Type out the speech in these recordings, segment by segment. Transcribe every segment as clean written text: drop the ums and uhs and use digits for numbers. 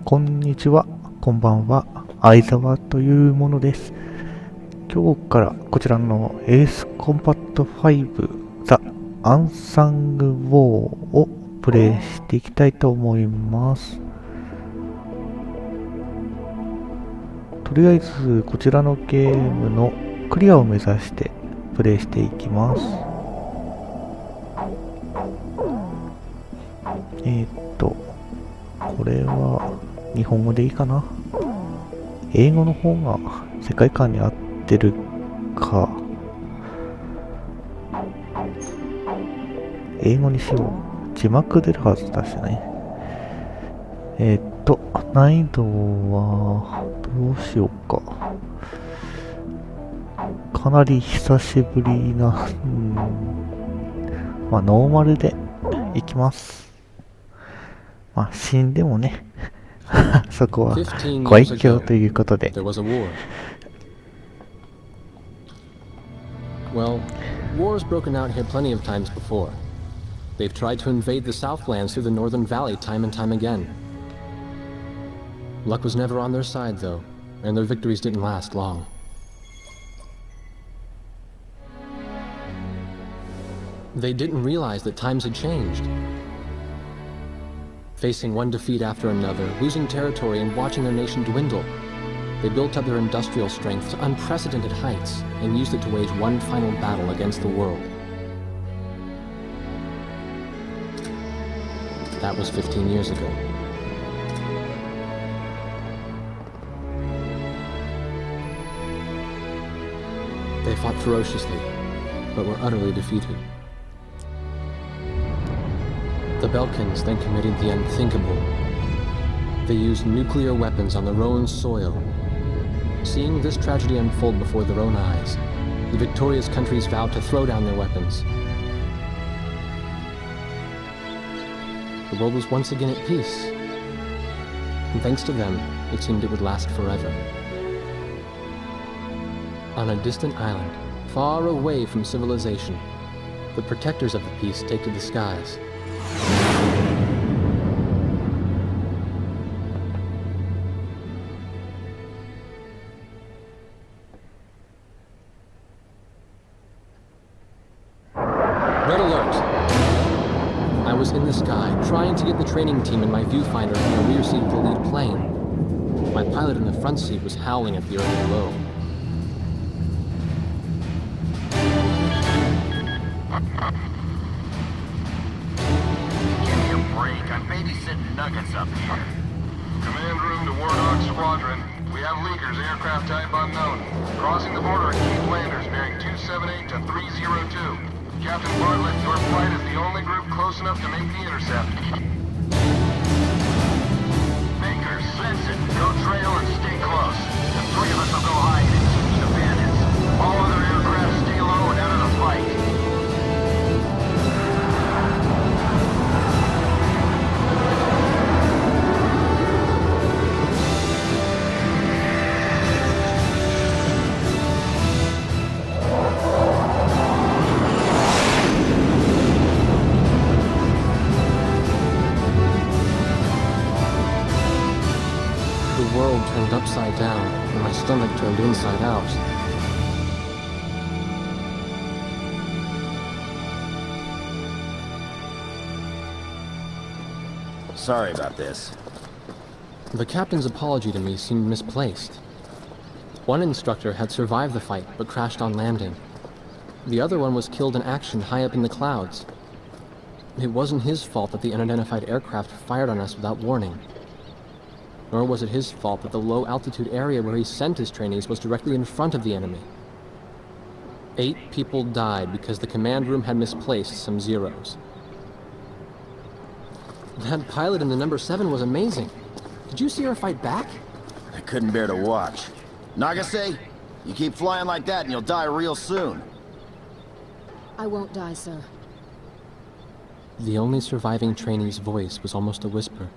こんにちは、こんばんは、相沢というものです。今日からこちらのエースコンバット5ザ・アンサング・ウォーをプレイしていきたいと思います。とりあえずこちらのゲームのクリアを目指してプレイしていきます。これは日本語でいいかな。英語の方が世界観に合ってるか。英語にしよう。字幕出るはずだしね。難易度はどうしようか。かなり久しぶりな、ノーマルでいきます。死んでもねそこはご愛嬌ということで。Well, war's broken out here plenty of times before. They've tried to invade the Southlands through the Northern Valley time and time again. Luck was never on their side, though, and their victories didn't last long. They didn't realize that times had changed. Facing one defeat after another, losing territory and watching their nation dwindle, they built up their industrial strength to unprecedented heights and used it to wage one final battle against the world. That was 15 years ago. They fought ferociously, but were utterly defeated. The Belkans then committed the unthinkable. They used nuclear weapons on their own soil. Seeing this tragedy unfold before their own eyes, the victorious countries vowed to throw down their weapons. The world was once again at peace. And thanks to them, it seemed it would last forever. On a distant island, far away from civilization, the protectors of the peace take to the skies. Red alert! I was in the sky, trying to get the training team in my viewfinder from the rear seat of the lead plane. My pilot in the front seat was howling at the earth below. Give me a break. I'm babysitting nuggets up here. Command room to Warthog Squadron. We have leakers, aircraft type unknown. Crossing the border at Cape Landers, bearing 278 to 302. Captain Bartlett, your flight is the only group close enough to make the intercept. Baker, sense it. Go trail and stay close. The three of us will go hide and teach the bandits. All other aircraft stay low and out of the fight. The world turned upside down, and my stomach turned inside out. Sorry about this. The captain's apology to me seemed misplaced. One instructor had survived the fight, but crashed on landing. The other one was killed in action high up in the clouds. It wasn't his fault that the unidentified aircraft fired on us without warning. Nor was it his fault that the low-altitude area where he sent his trainees was directly in front of the enemy. 8 people died because the command room had misplaced some zeros. That pilot in the number 7 was amazing. Did you see her fight back? I couldn't bear to watch. Nagase, you keep flying like that and you'll die real soon. I won't die, sir. The only surviving trainee's voice was almost a whisper.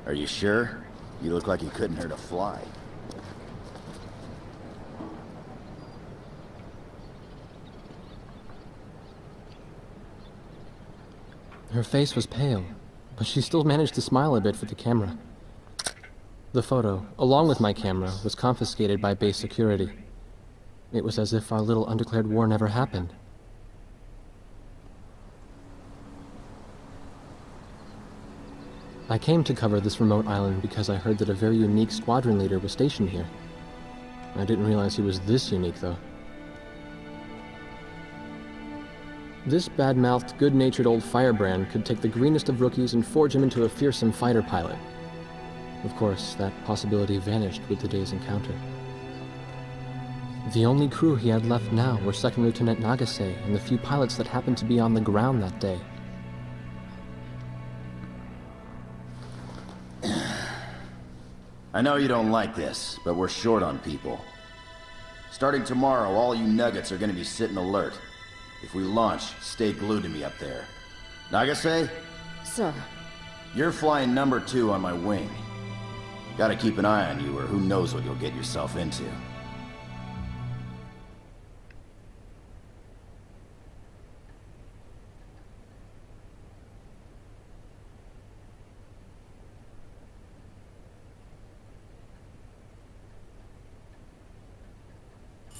Are you sure? You look like you couldn't hurt a fly. Her face was pale, but she still managed to smile a bit for the camera. The photo, along with my camera, was confiscated by base security. It was as if our little undeclared war never happened. I came to cover this remote island because I heard that a very unique squadron leader was stationed here. I didn't realize he was this unique, though. This bad-mouthed, good-natured old firebrand could take the greenest of rookies and forge him into a fearsome fighter pilot. Of course, that possibility vanished with today's encounter. The only crew he had left now were Second Lieutenant Nagase and the few pilots that happened to be on the ground that day. I know you don't like this, but we're short on people. Starting tomorrow, all you nuggets are gonna be sitting alert. If we launch, stay glued to me up there. Nagase? Sir. You're flying number 2 on my wing. Gotta keep an eye on you, or who knows what you'll get yourself into.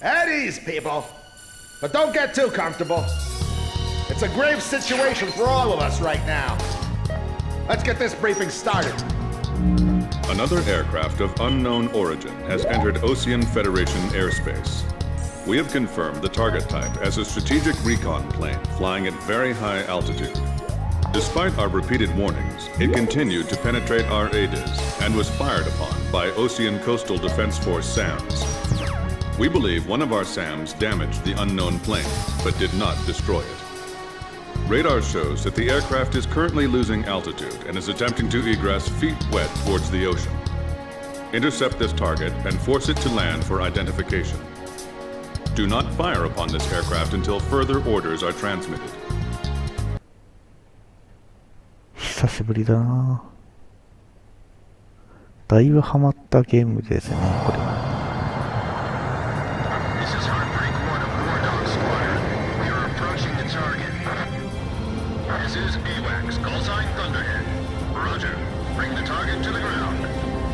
At ease, people. But don't get too comfortable. It's a grave situation for all of us right now. Let's get this briefing started. Another aircraft of unknown origin has entered Ocean Federation airspace. We have confirmed the target type as a strategic recon plane flying at very high altitude. Despite our repeated warnings, it continued to penetrate our ADIS and was fired upon by Ocean Coastal Defense Force SAMs. We believe one of our SAMs damaged the unknown plane, but did not destroy it. Radar shows that the aircraft is currently losing altitude and is attempting to egress feet wet towards the ocean. Intercept this target and force it to land for identification. Do not fire upon this aircraft until further orders are transmitted. 久しぶりだな。だいぶハマったゲームですね、これ。This is Heartbreak 1 of War Dog Squadron. We are approaching the target. This is AWACS, call sign Thunderhead. Roger. Bring the target to the ground.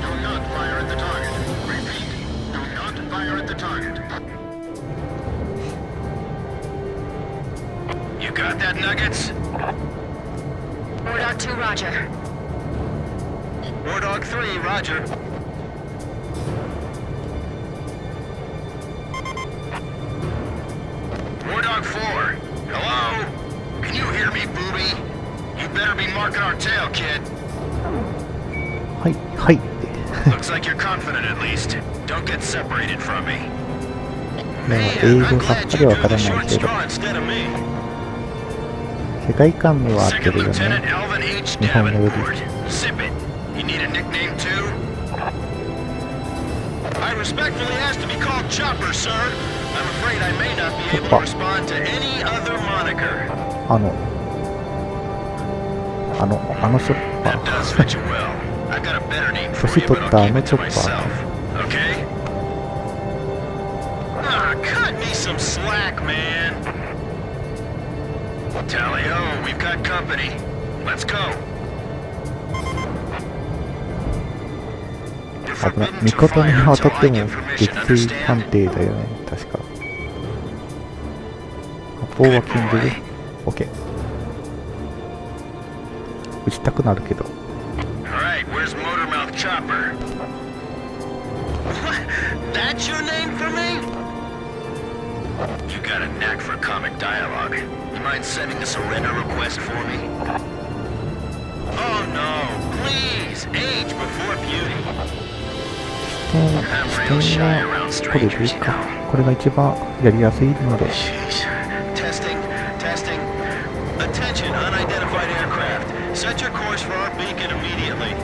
Do not fire at the target. Repeat. Do not fire at the target. You got that, Nuggets? War Dog 2, roger. War Dog 3, roger. War Dog 4, hello? Can you hear me, booby? You better be marking our tail, kid. はい、はい。 Looks like you're confident at least. Don't get separated from me. 英語さっぱりわからないけど、 instead of me. 世界観には合って Second るよ Lieutenant ね。 Alvin H. 日本語より。 Davenport. Zip it. You need a nickname too? I respectfully ask to be called Chopper, sir. I'm afraid I may not be able to respond to any other moniker. あのショッパ That does ー。 fit you well. I got a better name for 年 you, 取 but った I'll あ keep の it チ to ョッパー myself. ね。 Okay? Cut me some slack, man. Tally-ho, we've got company. Let's go. 危ない。味方に当たっても撃墜判定だよね、確か。発砲は禁じる。OK。撃ちたくなるけど。Alright, where's Motormouth Chopper? What? That's your name for me? You got a knack for comic dialogue. You mind sending a surrender request for me? Oh no, please, age before beauty. 視点はこれでいいか。これが一番やりやすいので。 Jeez. Testing, testing. Attention, unidentified aircraft. Set your course for our beacon immediately.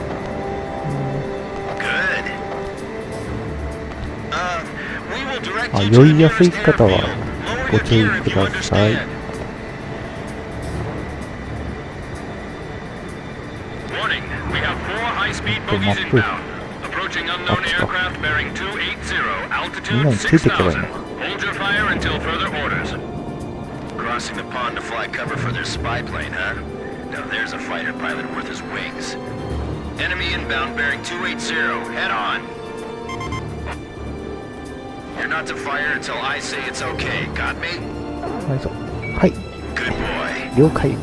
Good. We will direct あ、 you 酔 to い the やすい nearest 方は airfield. Lower ご your 注意 gear く if you ださい。 understand. Warning, we have 4 high-speed bogies inbound. Approaching unknown aircraft bearing 280, altitude 6,000. Hold your fire until further orders. Crossing the pond to fly cover for their spy plane, huh? Now there's a fighter pilot worth his wings. Enemy inbound bearing 280. Head on. You're not to fire until I say it's okay. Got me? はいぞ。はい。 Good boy. 了解。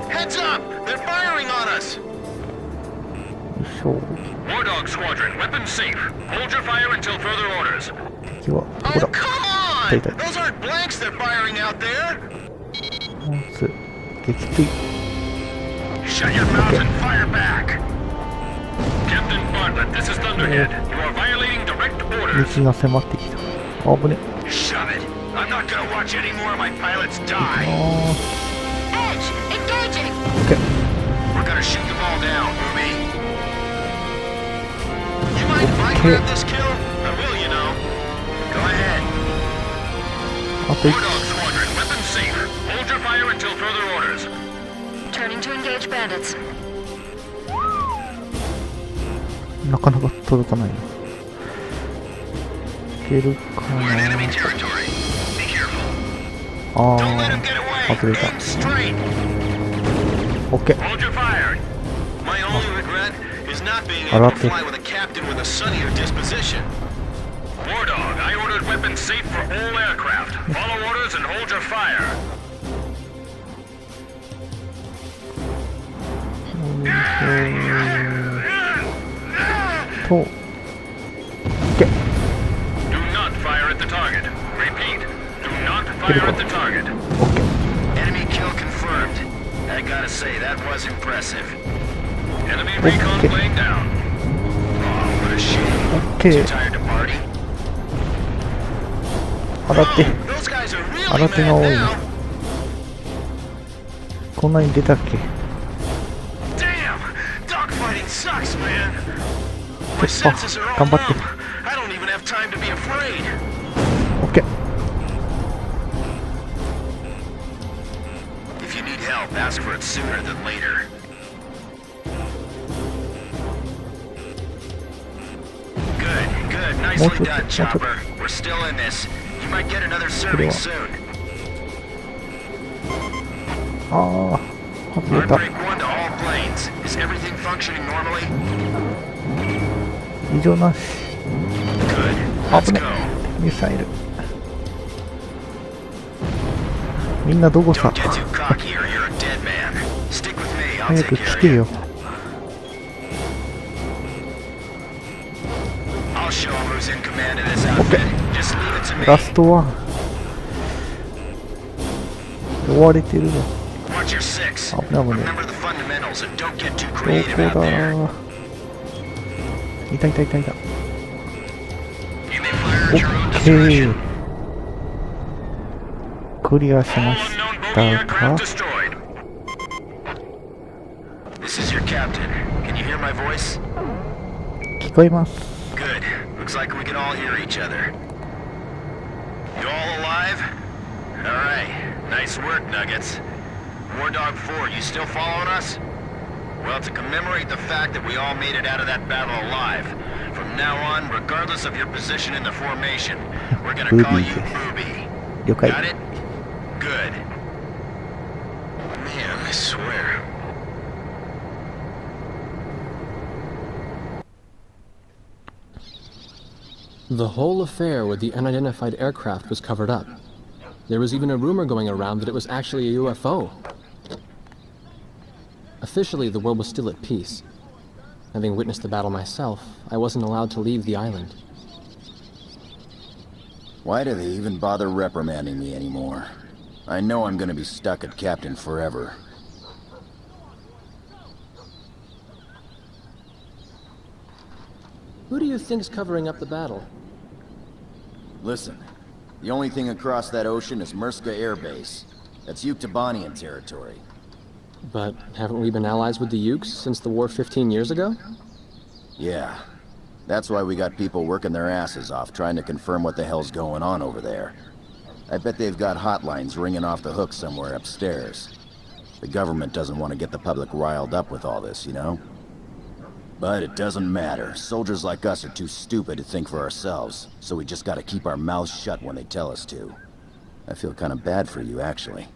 Heads up! They're firing on us! よいしょ。 War Dog Squadron, weapons safe. Hold your fire until further orders. 敵はどこ Oh, だ。 come on! Take that. Those aren't blanks they're firing out there! まず撃墜。 Shut your mouth and fire back! Captain Bartlett, this is Thunderhead. You are violating direct orders. 敵が迫ってきた。あぶね。 Shove it! I'm not gonna watch any more of my pilots あ die. Edge! Engaging! ー。オッケー。 We're gonna shoot them all down, Booby. You mind if I grab this kill? I will, you know. Go ahead. あと War 1。 Dog Squadron, weapons safe. Hold your fire until further orders. Turning to engage bandits. なかなか届かないな。いけるか We're in な。 enemy territory. Be careful. あ Don't let him ー。 get away. 外れた。 Aim straight. オッケー。 Hold your fire. My only regret is not being able to fly with a captain with a sunnier disposition. War Dog, I ordered weapons safe for all aircraft. Follow orders and hold your fire. と、オッケー。 Do not fire at the target. Repeat. Do not fire at the target. オッケー。 Enemy kill confirmed. I gotta say, that was impressive. Enemy recon Okay. laying down. Oh, what a shame. オッケ Too ー。 tired to party? 洗って。 Those guys are really 洗手が mad 多い now. な。こんなに出たっけ。 Damn! Dogfighting sucks, man. My あ、 senses are all 頑張って。 numb. I don't even have time to be afraid. オッケー。 If you need help, ask for it sooner than later. Good, good. Nicely done, Chopper. We're still in this. You might get another serving soon. あー、外れた。 Heartbreak 1 to all planes. Is everything functioning normally? 異常なし。 Good. 危 Let's ね go. ミサイル。みんなどこさ。 Don't get too cocky or you're a dead man. Stick with me. I'll 早 take く care 来て of you. よ。 I'll show him who's in command of this outfit. Just leave it to me. ラストワン。追われてるの。 Watch your six. 危ない危ない。 Remember the fundamentals and don't get too ど creative こ out だ there. いたいたいたいた。 You may fire オ at your own ッケ discretion. ー。クリアし All ま unknown し bogey た aircraft か。 destroyed. This is your captain. Can you hear my voice? 聞こえます。 Good. Looks like we can all hear each other. You all alive? Alright. Nice work, Nuggets. War Dog 4, you still following us? Well, to commemorate the fact that we all made it out of that battle alive, from now on, regardless of your position in the formation, we're gonna call you Booby. 了解。 Got it? Good. Man, I swear. The whole affair with the unidentified aircraft was covered up. There was even a rumor going around that it was actually a UFO. Officially, the world was still at peace. Having witnessed the battle myself, I wasn't allowed to leave the island. Why do they even bother reprimanding me anymore? I know I'm gonna be stuck at Captain forever. Who do you think's covering up the battle? Listen, the only thing across that ocean is Murska Air Base. That's Yuktobanian territory. But haven't we been allies with the Ukes since the war 15 years ago? Yeah. That's why we got people working their asses off trying to confirm what the hell's going on over there. I bet they've got hotlines ringing off the hook somewhere upstairs. The government doesn't want to get the public riled up with all this, you know? But it doesn't matter. Soldiers like us are too stupid to think for ourselves, so we just gotta keep our mouths shut when they tell us to. I feel kind of bad for you, actually.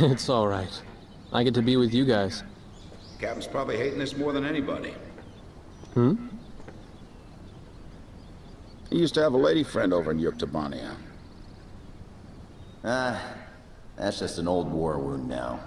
It's alright. I get to be with you guys. Captain's probably hating this more than anybody. Hmm? He used to have a lady friend over in Yuktabania. That's just an old war wound now.